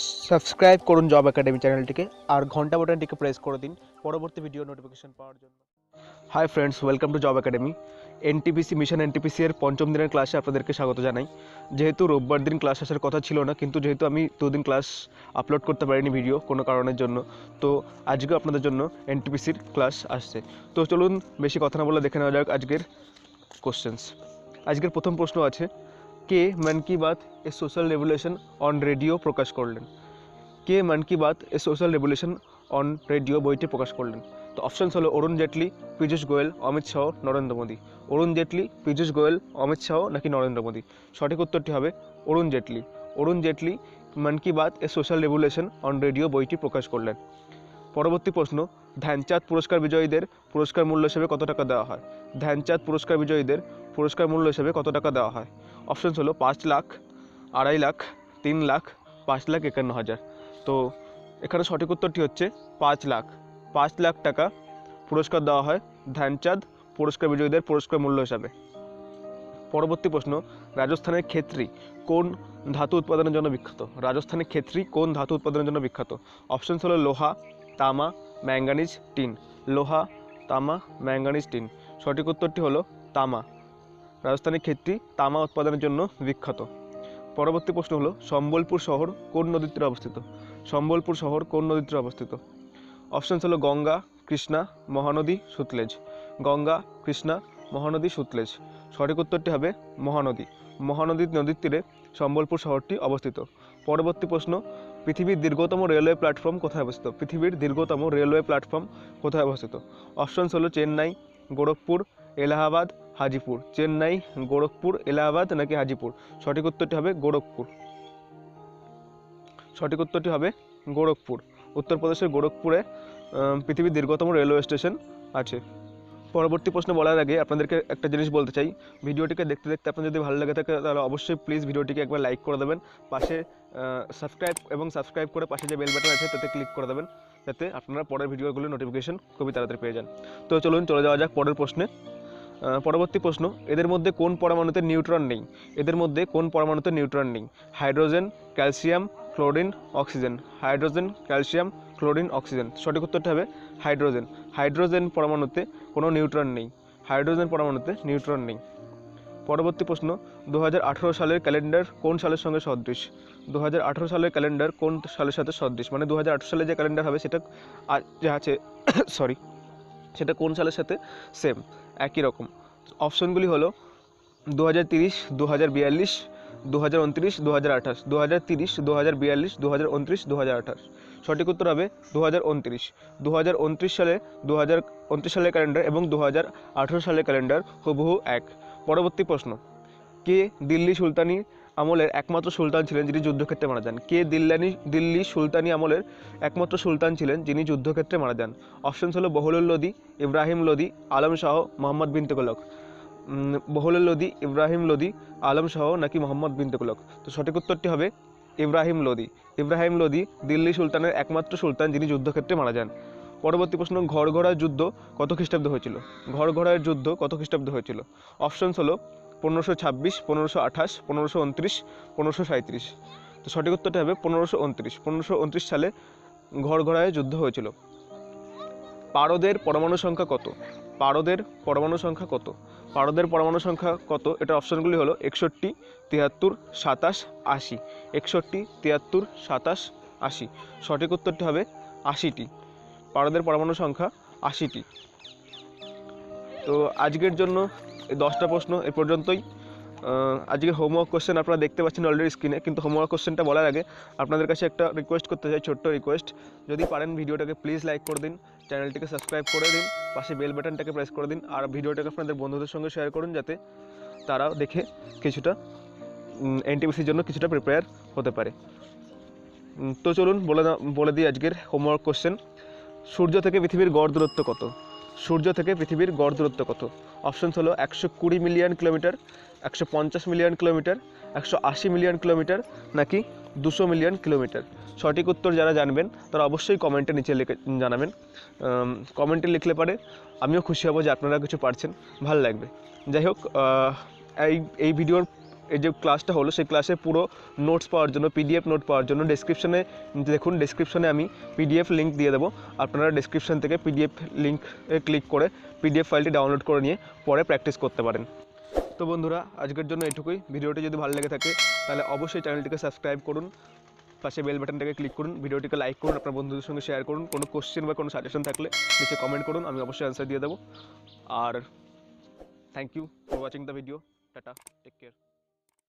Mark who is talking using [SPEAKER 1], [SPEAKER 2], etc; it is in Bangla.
[SPEAKER 1] সাবস্ক্রাইব করুন জব একাডেমি চ্যানেলটিকে আর ঘন্টা বাটনটিকে প্রেস করে দিন পরবর্তী ভিডিও নোটিফিকেশন পাওয়ার জন্য। Hi friends, welcome to job academy. NTPC mission NTPC এর পঞ্চম দিনের ক্লাসে আপনাদেরকে স্বাগত জানাই। যেহেতু রোববার দিন ক্লাস আসার কথা ছিল না, কিন্তু যেহেতু আমি দুদিন ক্লাস আপলোড করতে পারিনি ভিডিও কোনো কারণের জন্য, তো আজকে আপনাদের জন্য এনটিপিসির ক্লাস আসছে। তো চলুন বেশি কথা না বলে দেখে নেওয়া যাক আজকের কোশ্চেন্স। আজকের প্রথম প্রশ্ন আছে, কে মন কি বাত এ সোশ্যাল রেভলিউশন অন রেডিও প্রকাশ করলেন? কে মন কি বাত এ সোশ্যাল রেভলিউশন অন রেডিও বইটি প্রকাশ করলেন? তো অপশানস হলো অরুণ জেটলি, পীযূষ গোয়েল, অমিত শাহ, নরেন্দ্র মোদী। অরুণ জেটলি, পীযূষ গোয়েল, অমিত শাহ নাকি নরেন্দ্র মোদী? সঠিক উত্তরটি হবে অরুণ জেটলি। অরুণ জেটলি মন কি বাত এ সোশ্যাল রেভলিউশন অন রেডিও বইটি প্রকাশ করলেন। পরবর্তী প্রশ্ন, ধ্যানচাঁদ পুরস্কার বিজয়ীদের পুরস্কার মূল্য হিসেবে কত টাকা দেওয়া হয়? ধ্যানচাঁদ পুরস্কার বিজয়ীদের পুরস্কার মূল্য হিসেবে কত টাকা দেওয়া হয়? অপশানস হলো 5 লাখ, 2.5 লাখ, 3 লাখ, 5,51,000। তো এখানে সঠিক উত্তরটি হচ্ছে 5 লাখ। 5 লাখ টাকা পুরস্কার দেওয়া হয় ধ্যানচাঁদ পুরস্কার বিজয়ীদের পুরস্কার মূল্য হিসাবে। পরবর্তী প্রশ্ন, রাজস্থানের ক্ষেত্রী কোন ধাতু উৎপাদনের জন্য বিখ্যাত? রাজস্থানের ক্ষেত্রী কোন ধাতু উৎপাদনের জন্য বিখ্যাত? অপশানস হলো লোহা, তামা, ম্যাঙ্গানিজ, টিন। লোহা, তামা, ম্যাঙ্গানিজ, টিন। সঠিক উত্তরটি হলো তামা। রাজস্থানের ক্ষেত্রী তামা উৎপাদনের জন্য বিখ্যাত। পরবর্তী প্রশ্ন হলো, সম্বলপুর শহর কোন নদীর তীরে অবস্থিত? সম্বলপুর শহর কোন নদীর তীরে অবস্থিত? অপশানস হলো গঙ্গা, কৃষ্ণা, মহানদী, সুতলেজ। গঙ্গা, কৃষ্ণা, মহানদী, সুতলেজ। সঠিক উত্তরটি হবে মহানদী। মহানদী নদীর তীরে সম্বলপুর শহরটি অবস্থিত। পরবর্তী প্রশ্ন, পৃথিবীর দীর্ঘতম রেলওয়ে প্ল্যাটফর্ম কোথায় অবস্থিত? পৃথিবীর দীর্ঘতম রেলওয়ে প্ল্যাটফর্ম কোথায় অবস্থিত? অপশানস হলো চেন্নাই, গোরখপুর, এলাহাবাদ, হাজিপুর। চেন্নাই, গোরখপুর, এলাহাবাদ নাকি হাজিপুর? সঠিক উত্তরটি হবে গোরখপুর। সঠিক উত্তরটি হবে গোরখপুর। উত্তরপ্রদেশের গোরখপুরে পৃথিবীর দীর্ঘতম রেলওয়ে স্টেশন আছে। পরবর্তী প্রশ্ন বলার আগে আপনাদেরকে একটা জিনিস বলতে চাই, ভিডিওটিকে দেখতে দেখতে আপনার যদি ভালো লাগে থাকে তাহলে অবশ্যই প্লিজ ভিডিওটিকে একবার লাইক করে দেবেন। পাশে সাবস্ক্রাইব করে পাশে যে বেল বাটন আছে তাতে ক্লিক করে দেবেন, যাতে আপনারা পরের ভিডিওগুলোর নোটিফিকেশন খুবই তাড়াতাড়ি পেয়ে যান। তো চলুন চলে যাওয়া যাক পরের প্রশ্নে। পরবর্তী প্রশ্ন, এদের মধ্যে কোন পরমাণুতে নিউট্রন নেই? এদের মধ্যে কোন পরমাণুতে নিউট্রন নেই? Hydrogen, calcium, chlorine, oxygen. Hydrogen, calcium, chlorine, oxygen. সঠিক উত্তরটা হবে হাইড্রোজেন। হাইড্রোজেন পরমাণুতে কোনো নিউট্রন নেই। হাইড্রোজেন পরমাণুতে নিউট্রন নেই। পরবর্তী প্রশ্ন, 2018 সালের ক্যালেন্ডার কোন সালের সঙ্গে সদৃশ? 2018 সালের ক্যালেন্ডার কোন সালের সাথে সদৃশ? মানে 2018 সালে যে ক্যালেন্ডার হবে সেটা যা আছে সেটা কোন সালের সাথে সেম, একই রকম। অপশনগুলি হলো 2030, 2042, 2029, 2028। 2030, 2042, 2029, 2028। সঠিক উত্তর হবে 2029। 2029 সালে 2029 সালের ক্যালেন্ডার এবং 2018 সালের ক্যালেন্ডার হুবহু এক। পরবর্তী প্রশ্ন, কে দিল্লি সুলতানি আমলের একমাত্র সুলতান ছিলেন যিনি যুদ্ধক্ষেত্রে মারা যান? কে দিল্লি সুলতানি আমলের একমাত্র সুলতান ছিলেন যিনি যুদ্ধক্ষেত্রে মারা যান? অপশনস হলো বহলুল লোদি, ইব্রাহিম লোদি, আলম শাহ, মোহাম্মদ বিন তুগলক। বহলুল লোদি, ইব্রাহিম লোদি, আলম শাহ নাকি মোহাম্মদ বিন তুগলক? তো সঠিক উত্তরটি হবে ইব্রাহিম লোদি। ইব্রাহিম লোদি দিল্লি সুলতানের একমাত্র সুলতান যিনি যুদ্ধক্ষেত্রে মারা যান। পরবর্তী প্রশ্ন, ঘরঘরার যুদ্ধ কত খ্রিস্টাব্দে হয়েছিল? ঘরঘরার যুদ্ধ কত খ্রিস্টাব্দে হয়েছিল? অপশনস হলো 1526, 1528, 1529, 1537। তো সঠিক উত্তরটা হবে 1529। 1529 সালে ঘরঘরায় যুদ্ধ হয়েছিল। পারদের পরমাণু সংখ্যা কত? পারদের পরমাণু সংখ্যা কত? পারদের পরমাণু সংখ্যা কত? এটা অপশনগুলি হলো 61, 73, 27, 80। 61, 73, 27, 80। সঠিক উত্তরটি হবে 80টি। পারদের পরমাণু সংখ্যা 80টি। তো আজকের জন্য এই 10টা প্রশ্ন এ পর্যন্তই। আজকের হোমওয়ার্ক কোশ্চেন আপনারা দেখতে পাচ্ছেন অলরেডি স্ক্রিনে, কিন্তু হোমওয়ার্ক কোশ্চেনটা বলার আগে আপনাদের কাছে একটা রিকোয়েস্ট করতে চাই, ছোট্ট রিকোয়েস্ট। যদি পারেন ভিডিওটাকে প্লিজ লাইক করে দিন, চ্যানেলটিকে সাবস্ক্রাইব করে দিন, পাশে বেল বাটনটাকে প্রেস করে দিন, আর ভিডিওটাকে আপনাদের বন্ধুদের সঙ্গে শেয়ার করুন যাতে তারাও দেখে কিছুটা এনটিপিসির জন্য কিছুটা প্রিপেয়ার হতে পারে। তো চলুন বলে দিই আজকের হোমওয়ার্ক কোশ্চেন। সূর্য থেকে পৃথিবীর গড় দূরত্ব কত? সূর্য থেকে পৃথিবীর গড় দূরত্ব কত? অপশনস হলো 120 million kilometre, 150 million kilometre, 180 million kilometre নাকি 200 মিলিয়ন কিলোমিটার? সঠিক উত্তর যারা জানবেন তারা অবশ্যই কমেন্টে নিচে লিখে জানাবেন। কমেন্টে লিখলে পারে আমিও খুশি হব যে আপনারা কিছু পারছেন, ভালো লাগবে। যাই হোক, এই ভিডিওর এই যে ক্লাসটা হলো সেই ক্লাসে পুরো নোটস পাওয়ার জন্য, পিডিএফ নোট পাওয়ার জন্য ডেসক্রিপশনে দেখুন, ডেসক্রিপশনে আমি পিডিএফ লিঙ্ক দিয়ে দেবো। আপনারা ডেসক্রিপশন থেকে পিডিএফ লিঙ্কে ক্লিক করে পিডিএফ ফাইলটি ডাউনলোড করে নিয়ে পরে প্র্যাকটিস করতে পারেন। তো বন্ধুরা, আজকের জন্য এটুকুই। ভিডিওটি যদি ভালো লেগে থাকে তাহলে অবশ্যই চ্যানেলটিকে সাবস্ক্রাইব করুন, পাশে বেল বাটনটাকে ক্লিক করুন, ভিডিওটিকে লাইক করুন, আপনার বন্ধুদের সঙ্গে শেয়ার করুন। কোনো কোশ্চেন বা কোনো সাজেশন থাকলে নিচে কমেন্ট করুন, আমি অবশ্যই অ্যান্সার দিয়ে দেবো। আর thank you for watching the video. Tata, take care.